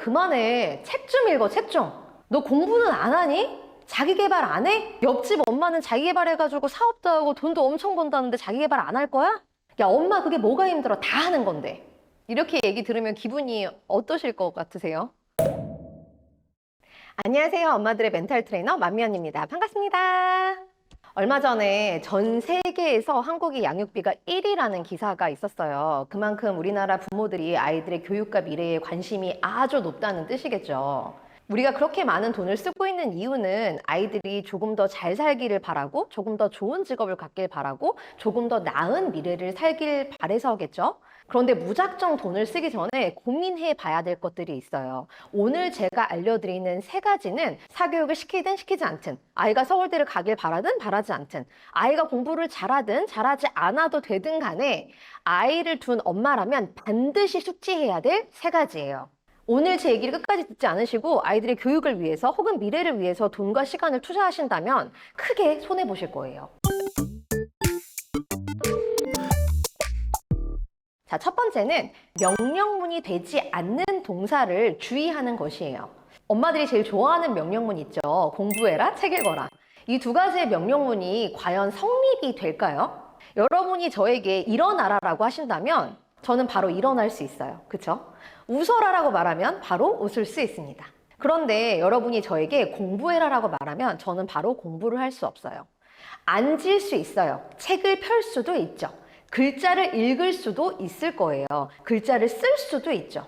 그만해. 책 좀 읽어, 책 좀. 너 공부는 안 하니? 자기 개발 안 해? 옆집 엄마는 자기 개발해가지고 사업도 하고 돈도 엄청 번다는데 자기 개발 안 할 거야? 야, 엄마 그게 뭐가 힘들어? 다 하는 건데. 이렇게 얘기 들으면 기분이 어떠실 것 같으세요? 안녕하세요. 엄마들의 멘탈 트레이너 만미연입니다. 반갑습니다. 얼마 전에 전 세계에서 한국이 양육비가 1위라는 기사가 있었어요. 그만큼 우리나라 부모들이 아이들의 교육과 미래에 관심이 아주 높다는 뜻이겠죠. 우리가 그렇게 많은 돈을 쓰고 있는 이유는 아이들이 조금 더 잘 살기를 바라고, 조금 더 좋은 직업을 갖길 바라고, 조금 더 나은 미래를 살길 바래서겠죠. 그런데 무작정 돈을 쓰기 전에 고민해 봐야 될 것들이 있어요. 오늘 제가 알려드리는 세 가지는 사교육을 시키든 시키지 않든, 아이가 서울대를 가길 바라든 바라지 않든, 아이가 공부를 잘하든 잘하지 않아도 되든 간에 아이를 둔 엄마라면 반드시 숙지해야 될 세 가지예요. 오늘 제 얘기를 끝까지 듣지 않으시고 아이들의 교육을 위해서 혹은 미래를 위해서 돈과 시간을 투자하신다면 크게 손해보실 거예요. 자, 첫 번째는 명령문이 되지 않는 동사를 주의하는 것이에요. 엄마들이 제일 좋아하는 명령문 있죠. 공부해라, 책 읽어라. 이 두 가지의 명령문이 과연 성립이 될까요? 여러분이 저에게 일어나라라고 하신다면 저는 바로 일어날 수 있어요. 그쵸? 웃어라라고 말하면 바로 웃을 수 있습니다. 그런데 여러분이 저에게 공부해라라고 말하면 저는 바로 공부를 할 수 없어요. 앉을 수 있어요. 책을 펼 수도 있죠. 글자를 읽을 수도 있을 거예요. 글자를 쓸 수도 있죠.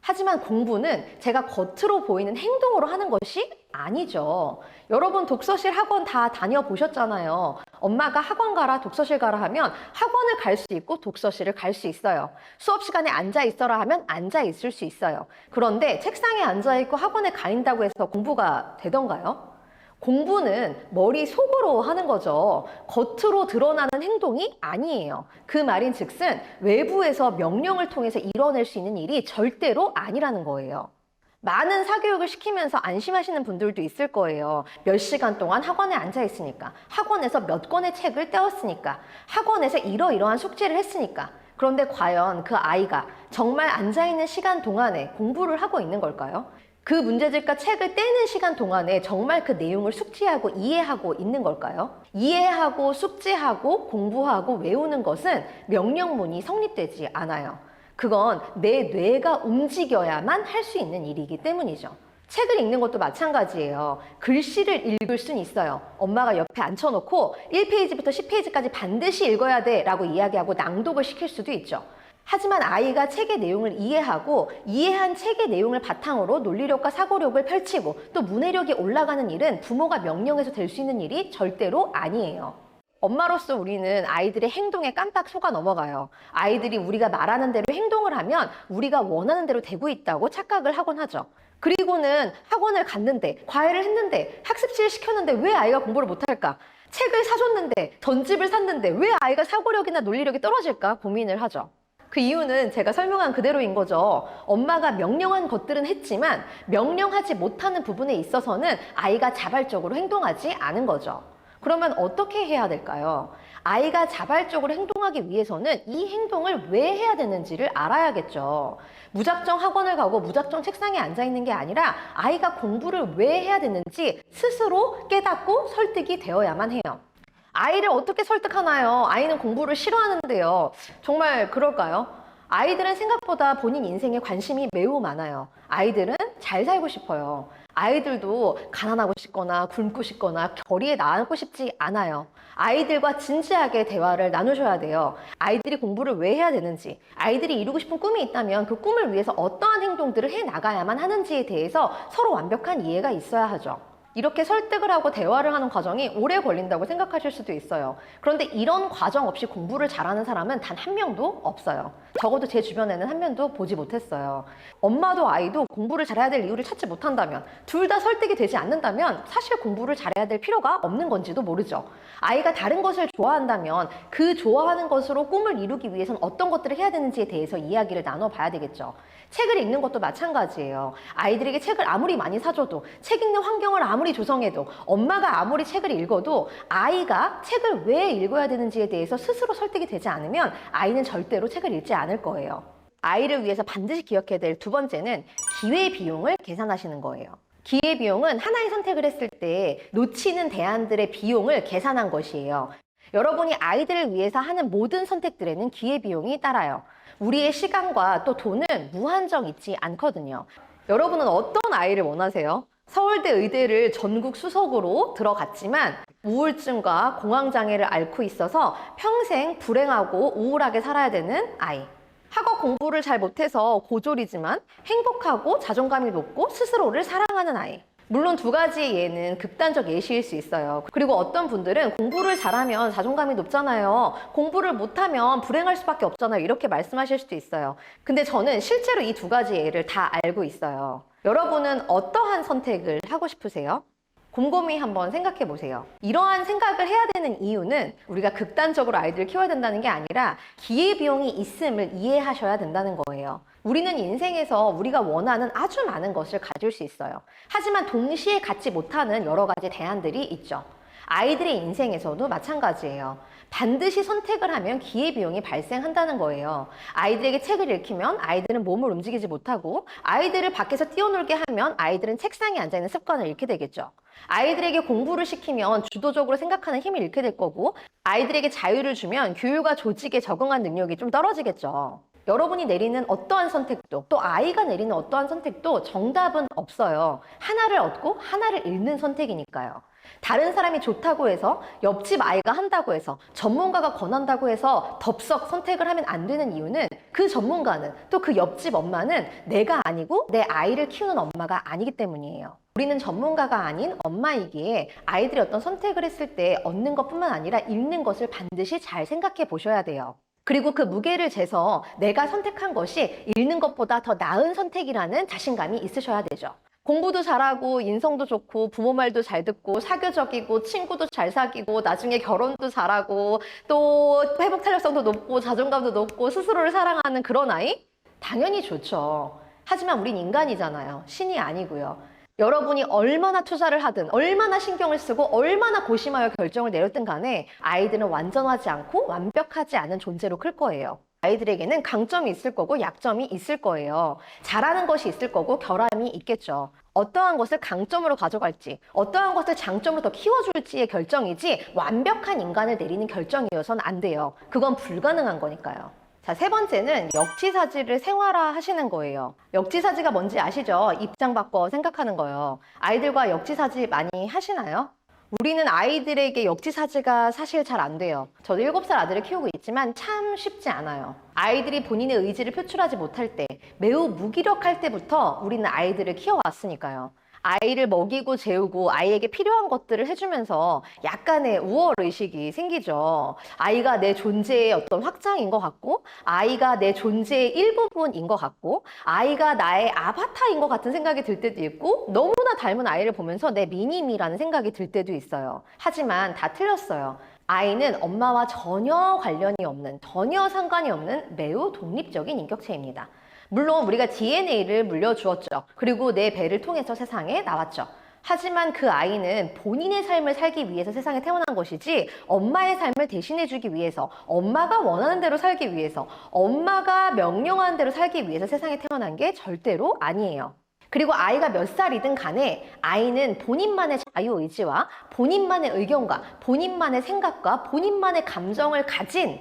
하지만 공부는 제가 겉으로 보이는 행동으로 하는 것이 아니죠. 여러분 독서실 학원 다 다녀보셨잖아요. 엄마가 학원 가라, 독서실 가라 하면 학원을 갈 수 있고 독서실을 갈 수 있어요. 수업 시간에 앉아 있어라 하면 앉아 있을 수 있어요. 그런데 책상에 앉아 있고 학원에 가 있다고 해서 공부가 되던가요? 공부는 머릿속으로 하는 거죠. 겉으로 드러나는 행동이 아니에요. 그 말인 즉슨 외부에서 명령을 통해서 이뤄낼 수 있는 일이 절대로 아니라는 거예요. 많은 사교육을 시키면서 안심하시는 분들도 있을 거예요. 몇 시간 동안 학원에 앉아 있으니까, 학원에서 몇 권의 책을 떼었으니까, 학원에서 이러이러한 숙제를 했으니까. 그런데 과연 그 아이가 정말 앉아있는 시간 동안에 공부를 하고 있는 걸까요? 그 문제집과 책을 떼는 시간 동안에 정말 그 내용을 숙지하고 이해하고 있는 걸까요? 이해하고 숙지하고 공부하고 외우는 것은 명령문이 성립되지 않아요. 그건 내 뇌가 움직여야만 할 수 있는 일이기 때문이죠. 책을 읽는 것도 마찬가지예요. 글씨를 읽을 수는 있어요. 엄마가 옆에 앉혀놓고 1페이지부터 10페이지까지 반드시 읽어야 돼 라고 이야기하고 낭독을 시킬 수도 있죠. 하지만 아이가 책의 내용을 이해하고 이해한 책의 내용을 바탕으로 논리력과 사고력을 펼치고 또 문해력이 올라가는 일은 부모가 명령해서 될 수 있는 일이 절대로 아니에요. 엄마로서 우리는 아이들의 행동에 깜빡 속아 넘어가요. 아이들이 우리가 말하는 대로 행동을 하면 우리가 원하는 대로 되고 있다고 착각을 하곤 하죠. 그리고는 학원을 갔는데, 과외를 했는데, 학습지를 시켰는데 왜 아이가 공부를 못할까? 책을 사줬는데, 전집을 샀는데 왜 아이가 사고력이나 논리력이 떨어질까 고민을 하죠. 그 이유는 제가 설명한 그대로인 거죠. 엄마가 명령한 것들은 했지만 명령하지 못하는 부분에 있어서는 아이가 자발적으로 행동하지 않은 거죠. 그러면 어떻게 해야 될까요? 아이가 자발적으로 행동하기 위해서는 이 행동을 왜 해야 되는지를 알아야겠죠. 무작정 학원을 가고 무작정 책상에 앉아 있는 게 아니라 아이가 공부를 왜 해야 되는지 스스로 깨닫고 설득이 되어야만 해요. 아이를 어떻게 설득하나요? 아이는 공부를 싫어하는데요. 정말 그럴까요? 아이들은 생각보다 본인 인생에 관심이 매우 많아요. 아이들은 잘 살고 싶어요. 아이들도 가난하고 싶거나 굶고 싶거나 결의에 나앉고 싶지 않아요. 아이들과 진지하게 대화를 나누셔야 돼요. 아이들이 공부를 왜 해야 되는지, 아이들이 이루고 싶은 꿈이 있다면 그 꿈을 위해서 어떠한 행동들을 해 나가야만 하는지에 대해서 서로 완벽한 이해가 있어야 하죠. 이렇게 설득을 하고 대화를 하는 과정이 오래 걸린다고 생각하실 수도 있어요. 그런데 이런 과정 없이 공부를 잘하는 사람은 단 한 명도 없어요. 적어도 제 주변에는 한 명도 보지 못했어요. 엄마도 아이도 공부를 잘해야 될 이유를 찾지 못한다면, 둘 다 설득이 되지 않는다면 사실 공부를 잘해야 될 필요가 없는 건지도 모르죠. 아이가 다른 것을 좋아한다면 그 좋아하는 것으로 꿈을 이루기 위해서는 어떤 것들을 해야 되는지에 대해서 이야기를 나눠봐야 되겠죠. 책을 읽는 것도 마찬가지예요. 아이들에게 책을 아무리 많이 사줘도, 책 읽는 환경을 아무리 조성해도, 엄마가 아무리 책을 읽어도 아이가 책을 왜 읽어야 되는지에 대해서 스스로 설득이 되지 않으면 아이는 절대로 책을 읽지 않을 거예요. 아이를 위해서 반드시 기억해야 될 두 번째는 기회비용을 계산하시는 거예요. 기회비용은 하나의 선택을 했을 때 놓치는 대안들의 비용을 계산한 것이에요. 여러분이 아이들을 위해서 하는 모든 선택들에는 기회비용이 따라요. 우리의 시간과 또 돈은 무한정 있지 않거든요. 여러분은 어떤 아이를 원하세요? 서울대 의대를 전국 수석으로 들어갔지만 우울증과 공황장애를 앓고 있어서 평생 불행하고 우울하게 살아야 되는 아이. 학업 공부를 잘 못해서 고졸이지만 행복하고 자존감이 높고 스스로를 사랑하는 아이. 물론 두 가지의 예는 극단적 예시일 수 있어요. 그리고 어떤 분들은 공부를 잘하면 자존감이 높잖아요. 공부를 못하면 불행할 수밖에 없잖아요. 이렇게 말씀하실 수도 있어요. 근데 저는 실제로 이 두 가지 예를 다 알고 있어요. 여러분은 어떠한 선택을 하고 싶으세요? 곰곰이 한번 생각해 보세요. 이러한 생각을 해야 되는 이유는 우리가 극단적으로 아이들을 키워야 된다는 게 아니라 기회비용이 있음을 이해하셔야 된다는 거예요. 우리는 인생에서 우리가 원하는 아주 많은 것을 가질 수 있어요. 하지만 동시에 갖지 못하는 여러 가지 대안들이 있죠. 아이들의 인생에서도 마찬가지예요. 반드시 선택을 하면 기회비용이 발생한다는 거예요. 아이들에게 책을 읽히면 아이들은 몸을 움직이지 못하고, 아이들을 밖에서 뛰어놀게 하면 아이들은 책상에 앉아있는 습관을 잃게 되겠죠. 아이들에게 공부를 시키면 주도적으로 생각하는 힘을 잃게 될 거고, 아이들에게 자유를 주면 교육과 조직에 적응한 능력이 좀 떨어지겠죠. 여러분이 내리는 어떠한 선택도, 또 아이가 내리는 어떠한 선택도 정답은 없어요. 하나를 얻고 하나를 잃는 선택이니까요. 다른 사람이 좋다고 해서, 옆집 아이가 한다고 해서, 전문가가 권한다고 해서 덥석 선택을 하면 안 되는 이유는 그 전문가는, 또 그 옆집 엄마는 내가 아니고 내 아이를 키우는 엄마가 아니기 때문이에요. 우리는 전문가가 아닌 엄마이기에 아이들이 어떤 선택을 했을 때 얻는 것뿐만 아니라 잃는 것을 반드시 잘 생각해 보셔야 돼요. 그리고 그 무게를 재서 내가 선택한 것이 잃는 것보다 더 나은 선택이라는 자신감이 있으셔야 되죠. 공부도 잘하고 인성도 좋고 부모 말도 잘 듣고 사교적이고 친구도 잘 사귀고 나중에 결혼도 잘하고 또 회복 탄력성도 높고 자존감도 높고 스스로를 사랑하는 그런 아이? 당연히 좋죠. 하지만 우린 인간이잖아요. 신이 아니고요. 여러분이 얼마나 투자를 하든, 얼마나 신경을 쓰고, 얼마나 고심하여 결정을 내렸든 간에 아이들은 완전하지 않고 완벽하지 않은 존재로 클 거예요. 아이들에게는 강점이 있을 거고 약점이 있을 거예요. 잘하는 것이 있을 거고 결함이 있겠죠. 어떠한 것을 강점으로 가져갈지, 어떠한 것을 장점으로 더 키워줄지의 결정이지 완벽한 인간을 내리는 결정이어서는 안 돼요. 그건 불가능한 거니까요. 자, 세 번째는 역지사지를 생활화 하시는 거예요. 역지사지가 뭔지 아시죠? 입장 바꿔 생각하는 거예요. 아이들과 역지사지 많이 하시나요? 우리는 아이들에게 역지사지가 사실 잘 안 돼요. 저도 7살 아들을 키우고 있지만 참 쉽지 않아요. 아이들이 본인의 의지를 표출하지 못할 때, 매우 무기력할 때부터 우리는 아이들을 키워왔으니까요. 아이를 먹이고 재우고 아이에게 필요한 것들을 해주면서 약간의 우월의식이 생기죠. 아이가 내 존재의 어떤 확장인 것 같고, 아이가 내 존재의 일부분인 것 같고, 아이가 나의 아바타인 것 같은 생각이 들 때도 있고, 너무나 닮은 아이를 보면서 내 미니미라는 생각이 들 때도 있어요. 하지만 다 틀렸어요. 아이는 엄마와 전혀 관련이 없는, 전혀 상관이 없는 매우 독립적인 인격체입니다. 물론 우리가 DNA를 물려주었죠. 그리고 내 배를 통해서 세상에 나왔죠. 하지만 그 아이는 본인의 삶을 살기 위해서 세상에 태어난 것이지, 엄마의 삶을 대신해주기 위해서, 엄마가 원하는 대로 살기 위해서, 엄마가 명령하는 대로 살기 위해서 세상에 태어난 게 절대로 아니에요. 그리고 아이가 몇 살이든 간에 아이는 본인만의 자유의지와 본인만의 의견과 본인만의 생각과 본인만의 감정을 가진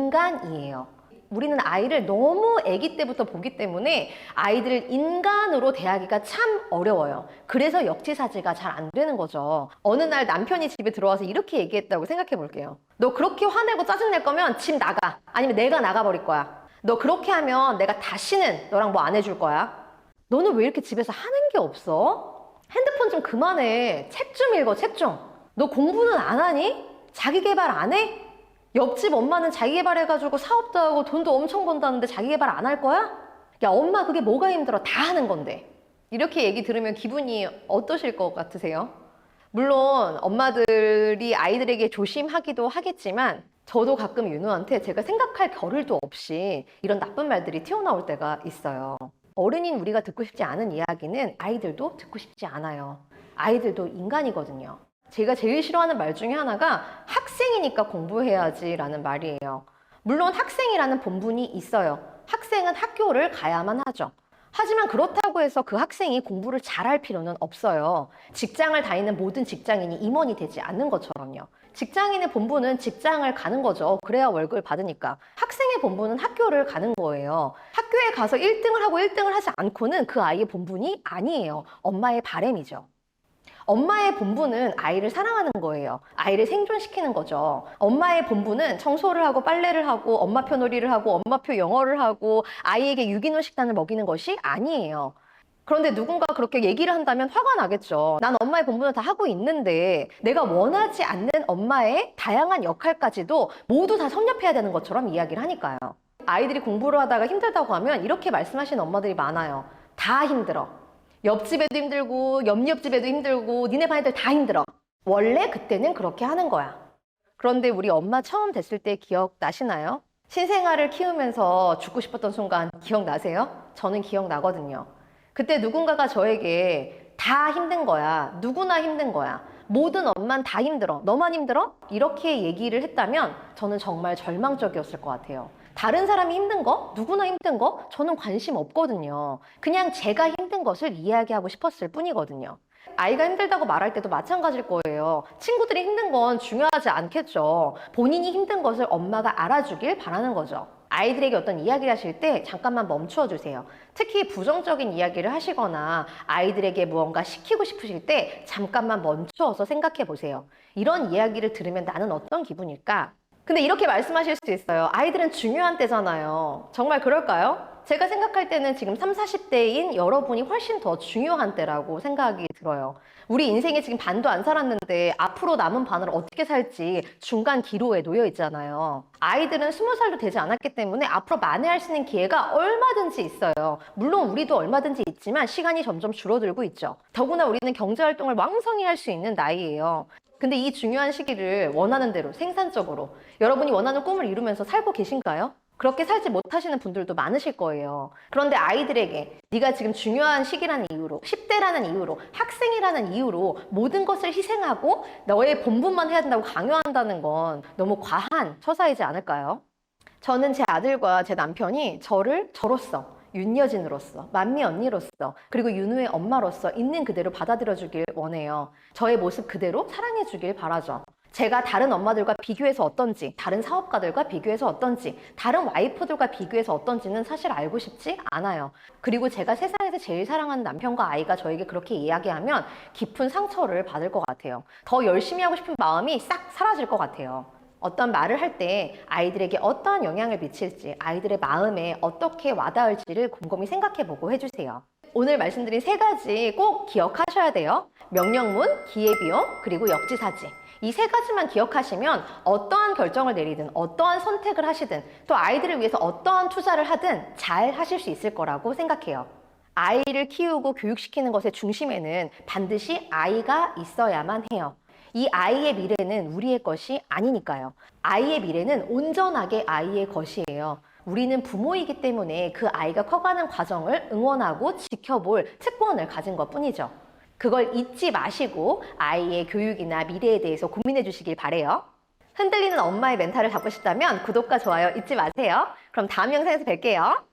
인간이에요. 우리는 아이를 너무 아기 때부터 보기 때문에 아이들을 인간으로 대하기가 참 어려워요. 그래서 역지사지가 잘 안 되는 거죠. 어느 날 남편이 집에 들어와서 이렇게 얘기했다고 생각해 볼게요. 너 그렇게 화내고 짜증낼 거면 집 나가. 아니면 내가 나가버릴 거야. 너 그렇게 하면 내가 다시는 너랑 뭐 안 해줄 거야. 너는 왜 이렇게 집에서 하는 게 없어? 핸드폰 좀 그만해. 책 좀 읽어, 책 좀. 너 공부는 안 하니? 자기 개발 안 해? 옆집 엄마는 자기 개발해가지고 사업도 하고 돈도 엄청 번다는데 자기 개발 안 할 거야? 야, 엄마 그게 뭐가 힘들어? 다 하는 건데. 이렇게 얘기 들으면 기분이 어떠실 것 같으세요? 물론 엄마들이 아이들에게 조심하기도 하겠지만 저도 가끔 윤우한테 제가 생각할 겨를도 없이 이런 나쁜 말들이 튀어나올 때가 있어요. 어른인 우리가 듣고 싶지 않은 이야기는 아이들도 듣고 싶지 않아요. 아이들도 인간이거든요. 제가 제일 싫어하는 말 중에 하나가 학생이니까 공부해야지 라는 말이에요. 물론 학생이라는 본분이 있어요. 학생은 학교를 가야만 하죠. 하지만 그렇다고 해서 그 학생이 공부를 잘할 필요는 없어요. 직장을 다니는 모든 직장인이 임원이 되지 않는 것처럼요. 직장인의 본분은 직장을 가는 거죠. 그래야 월급을 받으니까. 학생의 본분은 학교를 가는 거예요. 학교에 가서 1등을 하고 1등을 하지 않고는 그 아이의 본분이 아니에요. 엄마의 바람이죠. 엄마의 본분은 아이를 사랑하는 거예요. 아이를 생존시키는 거죠. 엄마의 본분은 청소를 하고 빨래를 하고 엄마표 놀이를 하고 엄마표 영어를 하고 아이에게 유기농 식단을 먹이는 것이 아니에요. 그런데 누군가 그렇게 얘기를 한다면 화가 나겠죠. 난 엄마의 본분을 다 하고 있는데 내가 원하지 않는 엄마의 다양한 역할까지도 모두 다 섭렵해야 되는 것처럼 이야기를 하니까요. 아이들이 공부를 하다가 힘들다고 하면 이렇게 말씀하시는 엄마들이 많아요. 다 힘들어. 옆집에도 힘들고 옆옆집에도 힘들고 니네 반 애들 다 힘들어. 원래 그때는 그렇게 하는 거야. 그런데 우리 엄마 처음 뵀을 때 기억나시나요? 신생아를 키우면서 죽고 싶었던 순간 기억나세요? 저는 기억나거든요. 그때 누군가가 저에게 다 힘든 거야. 누구나 힘든 거야. 모든 엄만 다 힘들어. 너만 힘들어? 이렇게 얘기를 했다면 저는 정말 절망적이었을 것 같아요. 다른 사람이 힘든 거? 누구나 힘든 거? 저는 관심 없거든요. 그냥 제가 힘든 것을 이야기하고 싶었을 뿐이거든요. 아이가 힘들다고 말할 때도 마찬가지일 거예요. 친구들이 힘든 건 중요하지 않겠죠. 본인이 힘든 것을 엄마가 알아주길 바라는 거죠. 아이들에게 어떤 이야기를 하실 때 잠깐만 멈추어 주세요. 특히 부정적인 이야기를 하시거나 아이들에게 무언가 시키고 싶으실 때 잠깐만 멈추어서 생각해 보세요. 이런 이야기를 들으면 나는 어떤 기분일까? 근데 이렇게 말씀하실 수 있어요. 아이들은 중요한 때잖아요. 정말 그럴까요? 제가 생각할 때는 지금 30, 40대인 여러분이 훨씬 더 중요한 때라고 생각이 들어요. 우리 인생에 지금 반도 안 살았는데 앞으로 남은 반을 어떻게 살지 중간 기로에 놓여 있잖아요. 아이들은 20살도 되지 않았기 때문에 앞으로 만회할 수 있는 기회가 얼마든지 있어요. 물론 우리도 얼마든지 있지만 시간이 점점 줄어들고 있죠. 더구나 우리는 경제활동을 왕성히 할 수 있는 나이예요. 근데 이 중요한 시기를 원하는 대로 생산적으로 여러분이 원하는 꿈을 이루면서 살고 계신가요? 그렇게 살지 못하시는 분들도 많으실 거예요. 그런데 아이들에게 네가 지금 중요한 시기라는 이유로 10대라는 이유로 학생이라는 이유로 모든 것을 희생하고 너의 본분만 해야 된다고 강요한다는 건 너무 과한 처사이지 않을까요? 저는 제 아들과 제 남편이 저를 저로서 윤여진으로서, 만미 언니로서, 그리고 윤우의 엄마로서 있는 그대로 받아들여주길 원해요. 저의 모습 그대로 사랑해주길 바라죠. 제가 다른 엄마들과 비교해서 어떤지, 다른 사업가들과 비교해서 어떤지, 다른 와이프들과 비교해서 어떤지는 사실 알고 싶지 않아요. 그리고 제가 세상에서 제일 사랑하는 남편과 아이가 저에게 그렇게 이야기하면 깊은 상처를 받을 것 같아요. 더 열심히 하고 싶은 마음이 싹 사라질 것 같아요. 어떤 말을 할 때 아이들에게 어떠한 영향을 미칠지, 아이들의 마음에 어떻게 와닿을지를 곰곰이 생각해보고 해주세요. 오늘 말씀드린 3가지 꼭 기억하셔야 돼요. 명령문, 기회비용, 그리고 역지사지. 이 3가지만 기억하시면 어떠한 결정을 내리든 어떠한 선택을 하시든 또 아이들을 위해서 어떠한 투자를 하든 잘 하실 수 있을 거라고 생각해요. 아이를 키우고 교육시키는 것의 중심에는 반드시 아이가 있어야만 해요. 이 아이의 미래는 우리의 것이 아니니까요. 아이의 미래는 온전하게 아이의 것이에요. 우리는 부모이기 때문에 그 아이가 커가는 과정을 응원하고 지켜볼 특권을 가진 것 뿐이죠. 그걸 잊지 마시고 아이의 교육이나 미래에 대해서 고민해 주시길 바래요. 흔들리는 엄마의 멘탈을 잡고 싶다면 구독과 좋아요 잊지 마세요. 그럼 다음 영상에서 뵐게요.